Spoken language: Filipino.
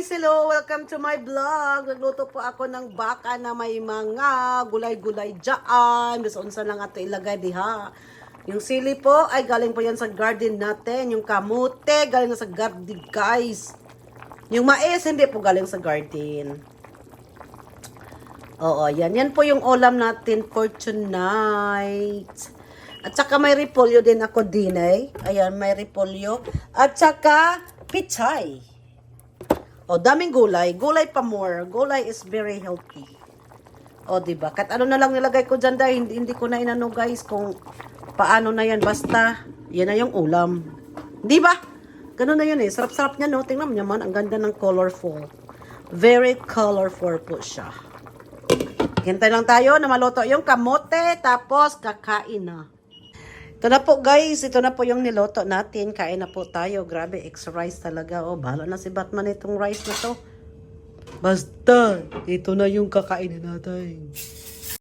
guys! Hello! Welcome to my vlog. Nagluto po ako ng baka na may mga gulay-gulay dyan. Gusto unsa lang ato ilagay diha. Yung sili po ay galing po yan sa garden natin. Yung kamote galing na sa garden guys. Yung mais hindi po galing sa garden. Oo, yan. Yan po yung ulam natin for tonight. At saka may repolyo din ako din eh. Ayan, may repolyo. At saka pichay. O, daming gulay. Gulay pa more. Gulay is very healthy. O, diba? Kahit ano na lang nilagay ko dyan dahil hindi ko na inano guys kung paano na yan. Basta, yan na yung ulam. Di ba? Ganun na yun eh. Sarap-sarap niya no. Tingnan mo naman. Ang ganda ng colorful. Very colorful po siya. Hintay lang tayo na maluto yung kamote. Tapos, kakain na. Ito na po guys, ito na po yung niloto natin. Kain na po tayo. Grabe, extra rice talaga. Oh, bahala na si Batman itong rice na to. Basta, ito na yung kakainin natin.